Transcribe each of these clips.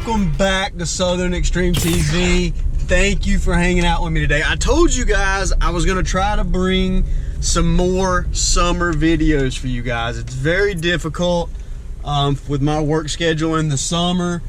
Welcome back to Southern Extreme TV. Thank you for hanging out with me today. I told you guys I was gonna try to bring some more summer videos for you guys. It's very difficult with my work schedule in the summer.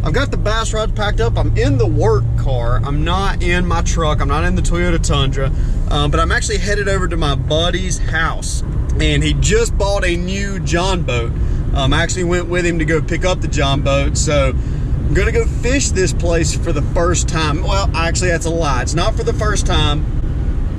I've got the bass rods packed up. I'm in the work car. I'm not in my truck. I'm not in the Toyota Tundra, but I'm actually headed over to my buddy's house, and he just bought a new John boat. I actually went with him to go pick up the John boat, so I'm gonna go fish this place for the first time. Well, actually that's a lie. It's not for the first time.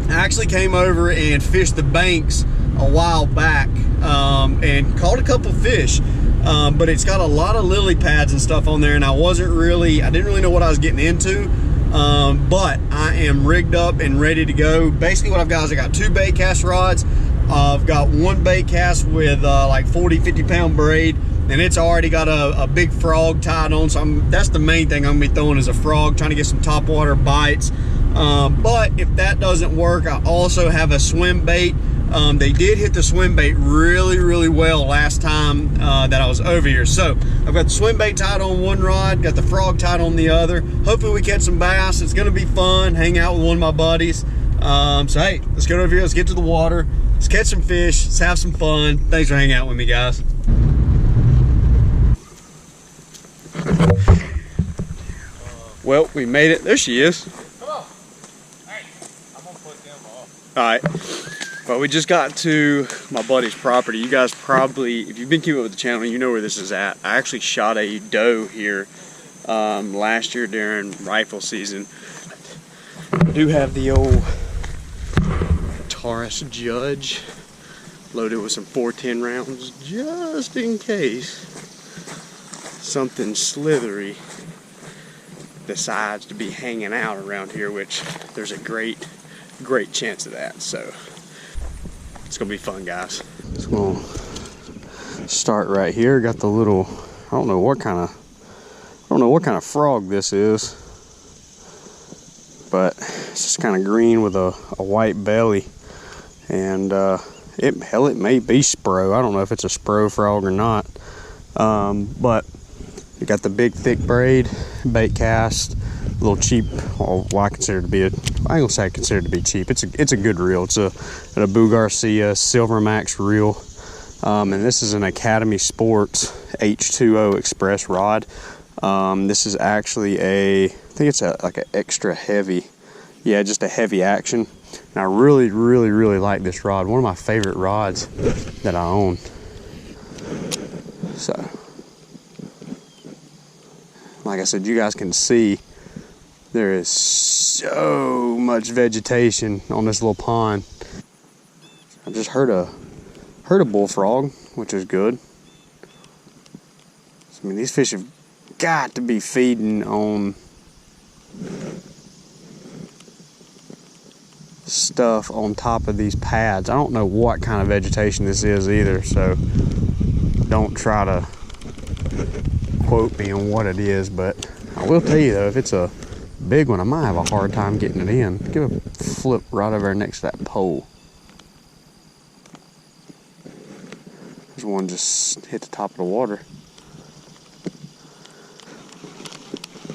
I actually came over and fished the banks a while back and caught a couple fish, but it's got a lot of lily pads and stuff on there, and I didn't really know what I was getting into, but I am rigged up and ready to go. Basically what I've got is I got 2 bait cast rods. I've got 1 bait cast with like 40-50 pound braid, and it's already got a big frog tied on, so that's the main thing I'm gonna be throwing is a frog, trying to get some topwater bites. But if that doesn't work, I also have a swim bait. They did hit the swim bait really well last time that I was over here. So I've got the swim bait tied on 1 rod, got the frog tied on the other. Hopefully we catch some bass. It's gonna be fun, hang out with one of my buddies. So hey, let's get over here, let's get to the water, let's catch some fish, let's have some fun. Thanks for hanging out with me, guys. Well, we made it. There she is. Come on. Hey, I'm gonna put them off. All right. Well, we just got to my buddy's property. You guys probably, if you've been keeping up with the channel, you know where this is at. I actually shot a doe here last year during rifle season. I do have the old Taurus Judge loaded with some 410 rounds just in case something slithery decides to be hanging out around here, which there's a great chance of that. So it's gonna be fun, guys. It's gonna start right here. Got the little, I don't know what kind of frog this is, but it's just kind of green with a white belly, and it may be spro. I don't know if it's a spro frog or not, but you got the big thick braid, bait cast, a little cheap. Well, I consider it to be I ain't gonna say I consider it to be cheap. It's a good reel. It's an Abu Garcia Silver Max reel, and this is an Academy Sports H2O Express rod. This is actually I think it's like an extra heavy, yeah, just a heavy action. And I really like this rod. One of my favorite rods that I own. So, like I said, you guys can see there is so much vegetation on this little pond. I just heard a bullfrog, which is good. I mean, these fish have got to be feeding on stuff on top of these pads. I don't know what kind of vegetation this is either, so don't try to quote me on what it is, but I will tell you though, if it's a big one, I might have a hard time getting it in. Give a flip right over there next to that pole. There's one just hit the top of the water.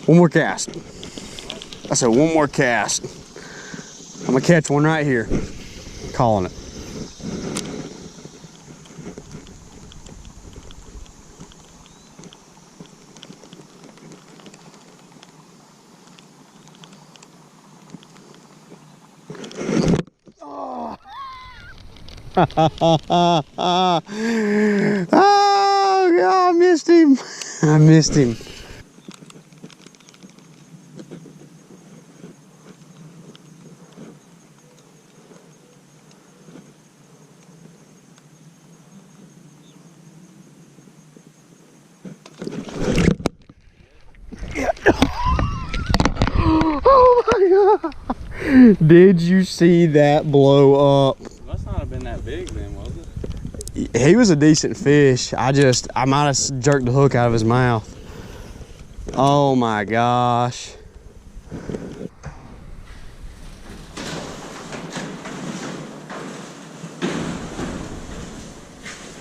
One more cast. I said one more cast. I'm gonna catch one right here. Calling it. Oh, oh God, I missed him. I missed him. Oh my God! Did you see that blow up? It must not have been that big then, was it? He was a decent fish. I might have jerked the hook out of his mouth. Oh my gosh.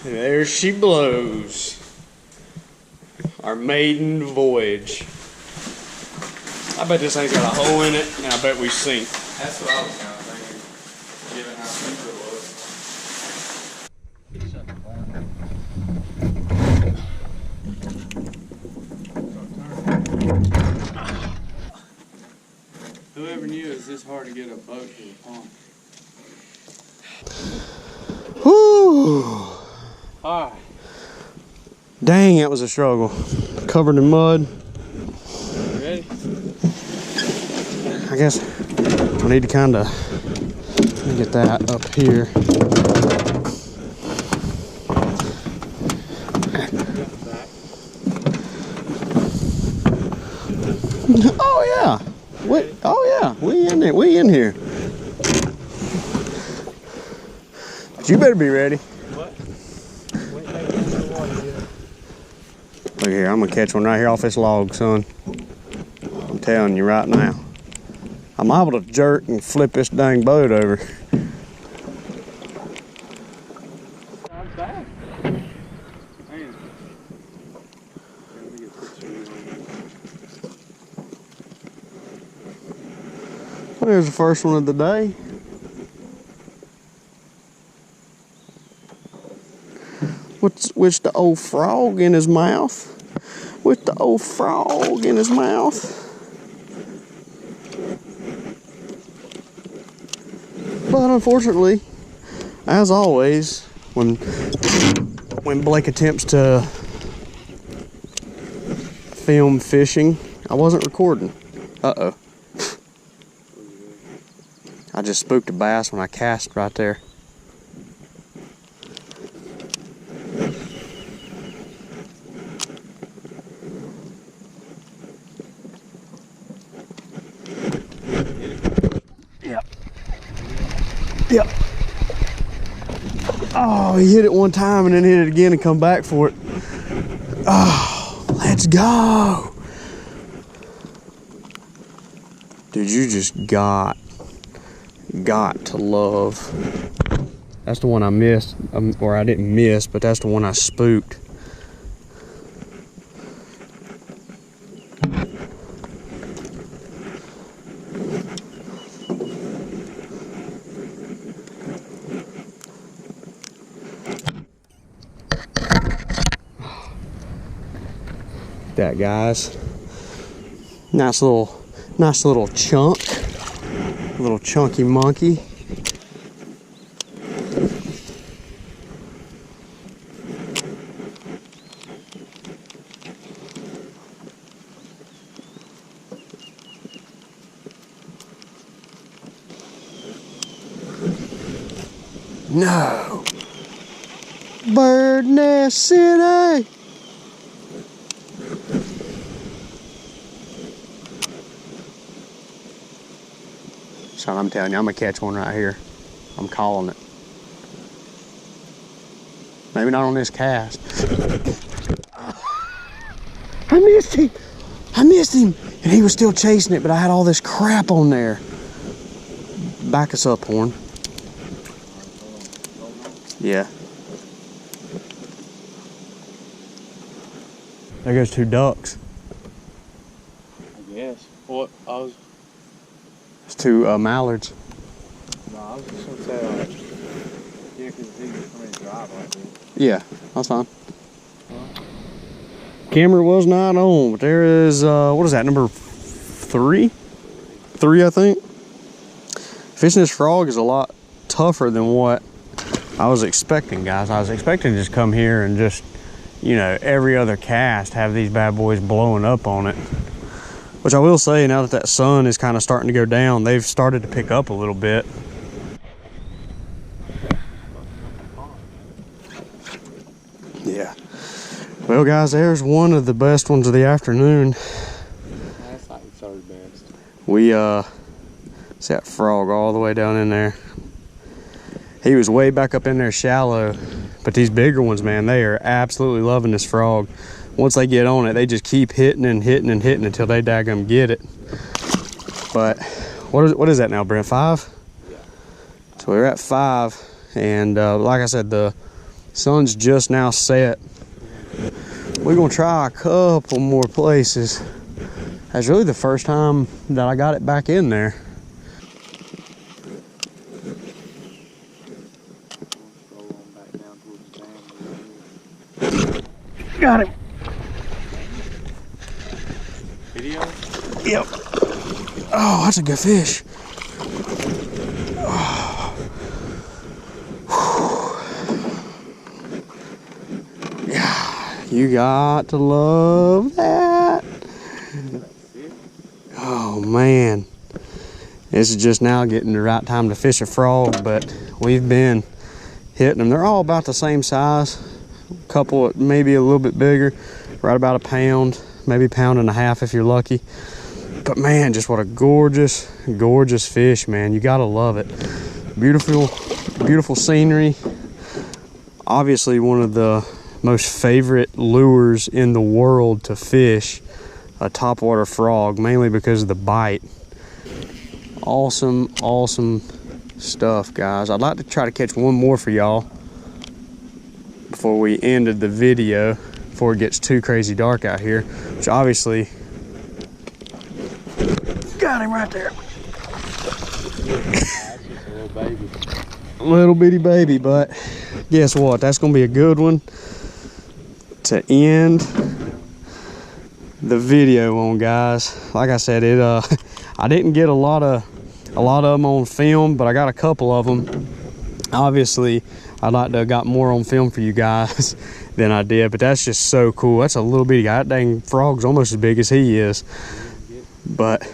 There she blows. our maiden voyage. I bet this thing's got a hole in it, and I bet we sink. That's what I was kind of thinking, given how steep it was. Whoever knew it was this hard to get a boat to the pond. Whew. Alright. Dang, that was a struggle. Covered in mud. Ready? I guess I need to kind of get that up here. Oh yeah. What? Oh yeah. We in there. We in here. But you better be ready. What? Look here. I'm gonna catch one right here off this log, son. I'm telling you right now. I'm able to jerk and flip this dang boat over. I'm back. Man. Let me get a picture of you. Well, there's the first one of the day. With the old frog in his mouth. With the old frog in his mouth. But unfortunately, as always, when Blake attempts to film fishing, I wasn't recording. Uh-oh. I just spooked a bass when I cast right there. Yep. Yep. Oh, he hit it one time and then hit it again and come back for it. Oh, let's go. Dude, you just got to love. That's the one I missed, or I didn't miss, but that's the one I spooked. That, guys. Nice little chunk. Little chunky monkey. No. Bird Nest City. So I'm telling you, I'm gonna catch one right here. I'm calling it. Maybe not on this cast. I missed him. I missed him. And he was still chasing it, but I had all this crap on there. Back us up, Horn. Yeah. There goes 2 ducks. I guess. What? It's 2 mallards. No, I was just gonna say, like, yeah, because it's easy for me to drive like this. Yeah, that's fine. Camera was not on, but there is, what is that, number 3? 3, I think. Fishing this frog is a lot tougher than what I was expecting, guys. I was expecting to just come here and just, you know, every other cast have these bad boys blowing up on it. Which I will say, now that that sun is kind of starting to go down, they've started to pick up a little bit. Yeah. Well, guys, there's one of the best ones of the afternoon. That's like the third best. We see that frog all the way down in there. He was way back up in there shallow, but these bigger ones, man, they are absolutely loving this frog. Once they get on it, they just keep hitting and hitting and hitting until they daggum get it. But what is that now, Brent? 5? Yeah. So we're at 5, and like I said, the sun's just now set. We're gonna try a couple more places. That's really the first time that I got it back in there. Got him. Video? Yep. Oh, that's a good fish. Oh. Yeah, you got to love that. Oh man, this is just now getting the right time to fish a frog, but we've been hitting them. They're all about the same size. A couple maybe a little bit bigger, right about a pound, maybe a pound and a half if you're lucky. But man, just what a gorgeous, gorgeous fish, man. You gotta love it. Beautiful, beautiful scenery. Obviously one of the most favorite lures in the world to fish, a topwater frog, mainly because of the bite. Awesome, awesome stuff, guys. I'd like to try to catch one more for y'all before we ended the video, before it gets too crazy dark out here, which obviously got him right there. Little baby. Little bitty baby, but guess what? That's gonna be a good one to end the video on, guys. Like I said, I didn't get a lot of them on film, but I got a couple of them. Obviously, I'd like to have got more on film for you guys than I did, but that's just so cool. That's a little bitty guy. That dang frog's almost as big as he is. But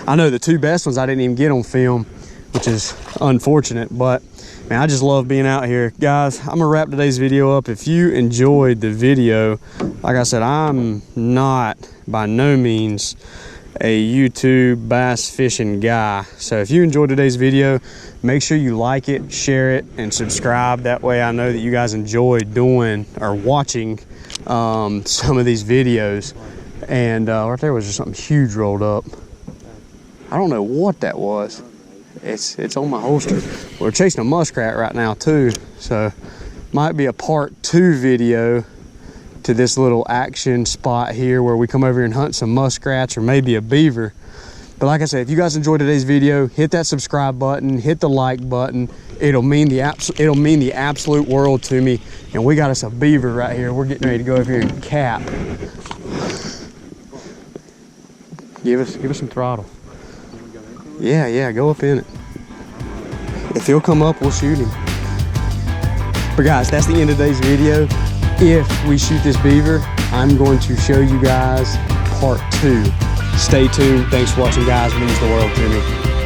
I know the two best ones I didn't even get on film, which is unfortunate, but man, I just love being out here. Guys, I'm gonna wrap today's video up. If you enjoyed the video, like I said, I'm not by no means a YouTube bass fishing guy. So if you enjoyed today's video, make sure you like it, share it, and subscribe. That way I know that you guys enjoy doing or watching some of these videos. And right there was just something huge rolled up. I don't know what that was. It's on my holster. We're chasing a muskrat right now too, so might be a part 2 video to this little action spot here where we come over here and hunt some muskrats or maybe a beaver. But like I said, if you guys enjoyed today's video, hit that subscribe button, hit the like button. It'll mean the absolute world to me. And we got us a beaver right here. We're getting ready to go over here and cap. Give us some throttle. Yeah, go up in it. If he'll come up, we'll shoot him. But guys, that's the end of today's video. If we shoot this beaver, I'm going to show you guys part 2. Stay tuned. Thanks for watching, guys. It means the world to me.